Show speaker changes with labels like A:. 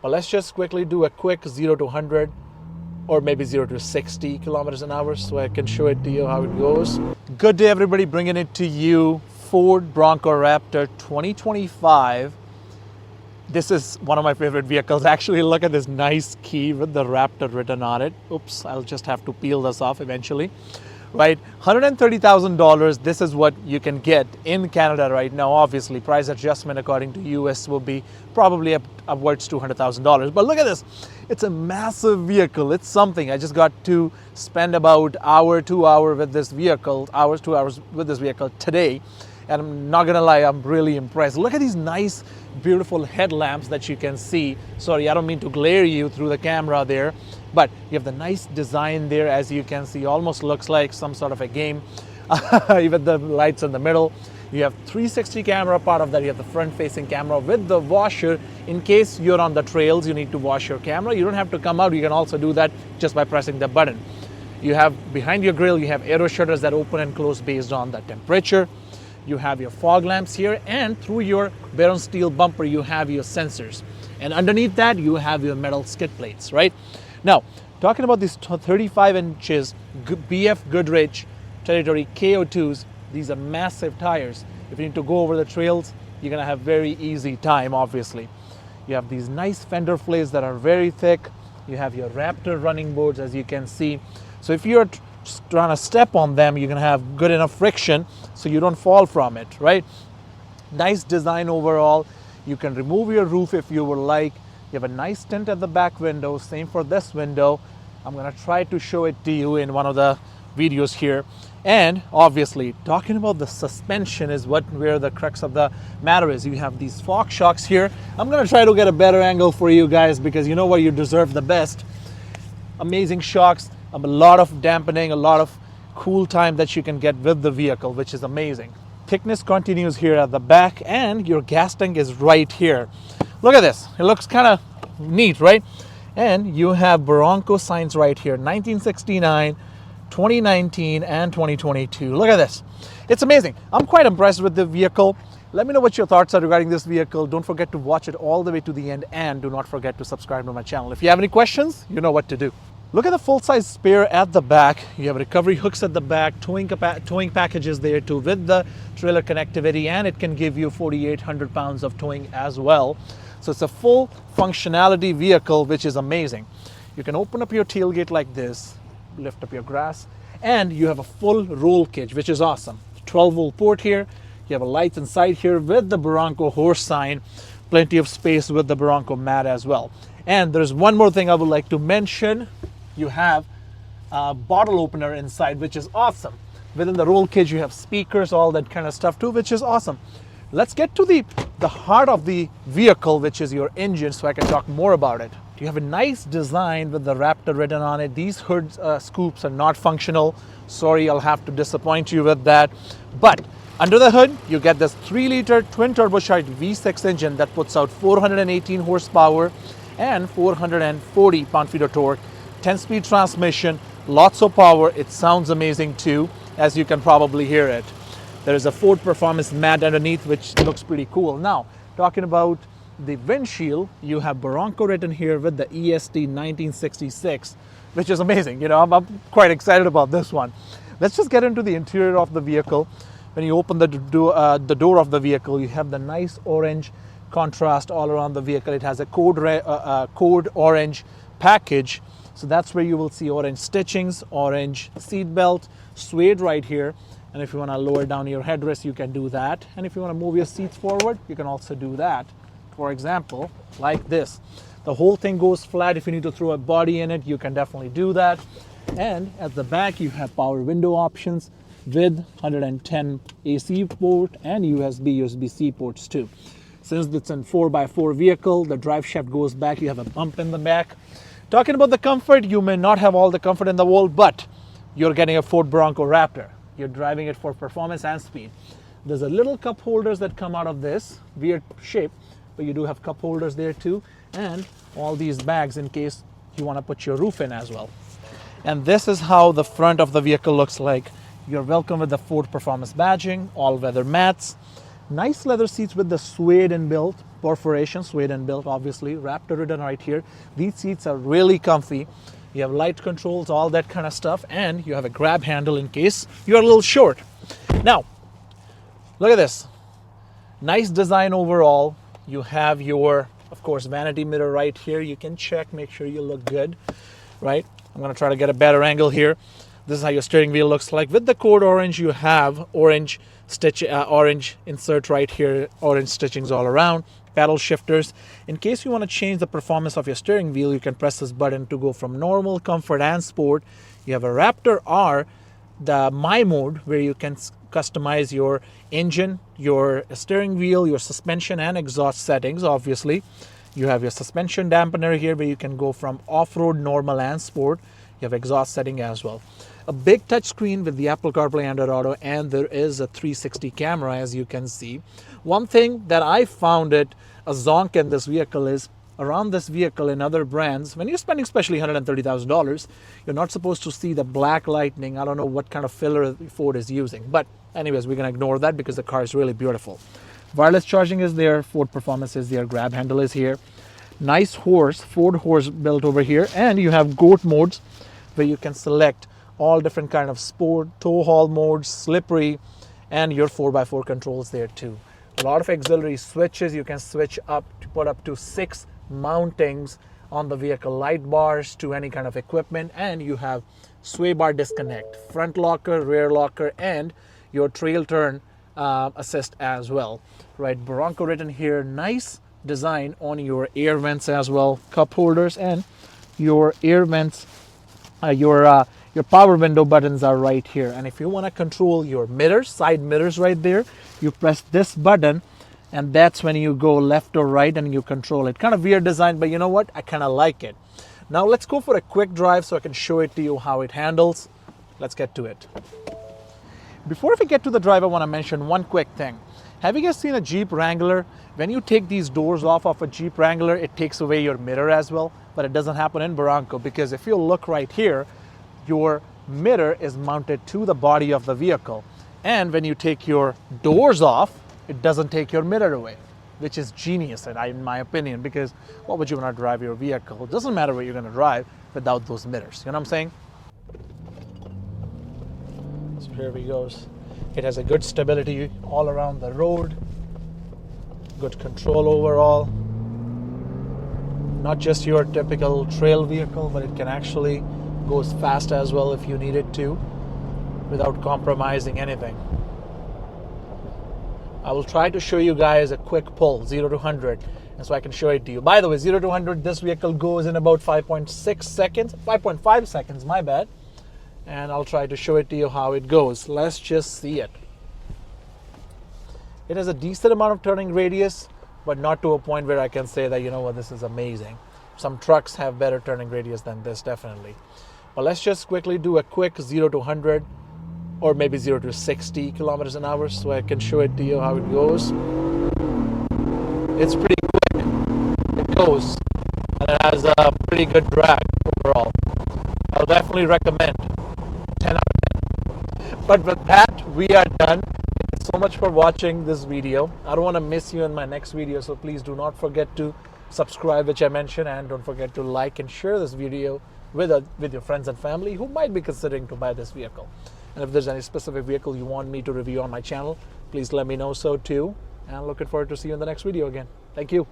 A: But let's just quickly do a quick 0 to 100 or maybe 0 to 60 kilometers an hour so I can show it to you how it goes. Good day everybody, bringing it to you. Ford Bronco Raptor 2025. This is one of my favorite vehicles. Actually, look at this nice key with the Raptor written on it. Oops, I'll just have to peel this off eventually. Right, $130,000, this is what you can get in Canada right now. Obviously, price adjustment according to US will be probably upwards to $200,000. But look at this, it's a massive vehicle. It's something. I just got to spend about hour, 2 hours with this vehicle, 2 hours with this vehicle today. And I'm not gonna lie, I'm really impressed. Look at these nice, beautiful headlamps that you can see. Sorry, I don't mean to glare you through the camera there, but you have the nice design there, as you can see. Almost looks like some sort of a game. Even the lights in the middle. You have 360 camera, part of that. You have the front-facing camera with the washer. In case you're on the trails, you need to wash your camera. You don't have to come out. You can also do that just by pressing the button. You have behind your grille, you have aero shutters that open and close based on the temperature. You have your fog lamps here, and through your bare steel bumper, you have your sensors. And underneath that, you have your metal skid plates, right? Now, talking about these 35 inches BF Goodrich Territory KO2s, these are massive tires. If you need to go over the trails, you're gonna have very easy time, obviously. You have these nice fender flares that are very thick. You have your Raptor running boards, as you can see. So if you're trying to step on them, you're gonna have good enough friction so you don't fall from it, right? Nice design overall. You can remove your roof if you would like. You have a nice tint at the back window, same for this window. I'm gonna try to show it to you in one of the videos here. And obviously, talking about the suspension is where the crux of the matter is. You have these fog shocks here. I'm gonna try to get a better angle for you guys because you know what, you deserve the best. Amazing shocks, a lot of dampening, a lot of cool time that you can get with the vehicle, which is amazing. Thickness continues here at the back, and your gas tank is right here. Look at this, it looks kind of neat, right? And you have Bronco signs right here, 1969, 2019, and 2022. Look at this, it's amazing. I'm quite impressed with the vehicle. Let me know what your thoughts are regarding this vehicle. Don't forget to watch it all the way to the end, and do not forget to subscribe to my channel. If you have any questions, you know what to do. Look at the full-size spare at the back. You have recovery hooks at the back, towing packages there too with the trailer connectivity, and it can give you 4,800 pounds of towing as well. So it's a full functionality vehicle, which is amazing. You can open up your tailgate like this, lift up your grass, and you have a full roll cage, which is awesome. 12-volt port here. You have a light inside here with the Bronco horse sign. Plenty of space with the Bronco mat as well. And there's one more thing I would like to mention. You have a bottle opener inside, which is awesome. Within the roll cage, you have speakers, all that kind of stuff too, which is awesome. Let's get to the heart of the vehicle, which is your engine, so I can talk more about it. You have a nice design with the Raptor written on it. These hood scoops are not functional. Sorry, I'll have to disappoint you with that. But under the hood, you get this 3-liter twin turbocharged V6 engine that puts out 418 horsepower and 440 pound-feet of torque. 10-speed transmission, lots of power. It sounds amazing too, as you can probably hear it. There is a Ford Performance mat underneath, which looks pretty cool. Now, talking about the windshield, you have Bronco written here with the EST 1966, which is amazing. You know, I'm quite excited about this one. Let's just get into the interior of the vehicle. When you open the door of the vehicle, you have the nice orange contrast all around the vehicle. It has a code orange package. So that's where you will see orange stitchings, orange seat belt, suede right here. And if you want to lower down your headrest, you can do that. And if you want to move your seats forward, you can also do that. For example, like this. The whole thing goes flat. If you need to throw a body in it, you can definitely do that. And at the back, you have power window options with 110 AC port and USB-C ports too. Since it's a 4x4 vehicle, the drive shaft goes back. You have a bump in the back. Talking about the comfort, you may not have all the comfort in the world, but you're getting a Ford Bronco Raptor. You're driving it for performance and speed. There's a little cup holders that come out of this weird shape, but you do have cup holders there too, and all these bags in case you want to put your roof in as well. And this is how the front of the vehicle looks like. You're welcome with the Ford Performance badging, all-weather mats, Nice leather seats with the suede inbuilt, perforation suede inbuilt, obviously. Raptor written right here. These seats are really comfy. You have light controls, all that kind of stuff, and you have a grab handle in case you're a little short. Now, look at this. Nice design overall. You have your, of course, vanity mirror right here. You can check, make sure you look good, right? I'm gonna try to get a better angle here. This is how your steering wheel looks like. With the code orange, you have orange insert right here, orange stitchings all around, paddle shifters. In case you want to change the performance of your steering wheel, you can press this button to go from normal, comfort, and sport. You have a Raptor R, the My mode, where you can customize your engine, your steering wheel, your suspension, and exhaust settings, obviously. You have your suspension dampener here, where you can go from off-road, normal, and sport. You have exhaust setting as well. A big touchscreen with the Apple CarPlay, Android Auto, and there is a 360 camera, as you can see. One thing that I found it a zonk in this vehicle is, around this vehicle in other brands, when you're spending especially $130,000, you're not supposed to see the black lightning. I don't know what kind of filler Ford is using, but anyways, we're gonna ignore that because the car is really beautiful. Wireless charging is there, Ford Performance is there, grab handle is here. Nice horse, Ford horse built over here, and you have GOAT modes where you can select all different kind of sport, tow haul modes, slippery, and your 4x4 controls there too. A lot of auxiliary switches. You can switch up to put up to 6 mountings on the vehicle, light bars to any kind of equipment, and you have sway bar disconnect, front locker, rear locker, and your trail turn assist as well, right? Bronco written here. Nice design on your air vents as well, cup holders, and your air vents, your power window buttons are right here. And if you want to control your mirrors, side mirrors right there, you press this button, and that's when you go left or right and you control it. Kind of weird design, but you know what? I kind of like it. Now let's go for a quick drive so I can show it to you how it handles. Let's get to it. Before we get to the drive, I want to mention one quick thing. Have you guys seen a Jeep Wrangler? When you take these doors off of a Jeep Wrangler, it takes away your mirror as well, but it doesn't happen in Bronco, because if you look right here, your mirror is mounted to the body of the vehicle. And when you take your doors off, it doesn't take your mirror away, which is genius in my opinion, because what would you want to drive your vehicle? It doesn't matter where you're going to drive without those mirrors. You know what I'm saying? So here we go. It has a good stability all around the road, good control overall. Not just your typical trail vehicle, but it can actually go as fast as well if you need it to, without compromising anything. I will try to show you guys a quick pull, 0 to 100, and so I can show it to you. By the way, 0 to 100, this vehicle goes in about 5.6 seconds, 5.5 seconds, my bad. And I'll try to show it to you how it goes. Let's just see it. It has a decent amount of turning radius, but not to a point where I can say that, you know what, this is amazing. Some trucks have better turning radius than this, definitely. But let's just quickly do a quick 0 to 100, or maybe 0 to 60 kilometers an hour, so I can show it to you how it goes. It's pretty quick. It goes, and it has a pretty good drag overall. I'll definitely recommend 10 out of 10. But with that, we are done. Thank you so much for watching this video. I don't want to miss you in my next video, so please do not forget to subscribe, which I mentioned, and don't forget to like and share this video with your friends and family who might be considering to buy this vehicle. And if there's any specific vehicle you want me to review on my channel, please let me know so too. And looking forward to see you in the next video again. Thank you.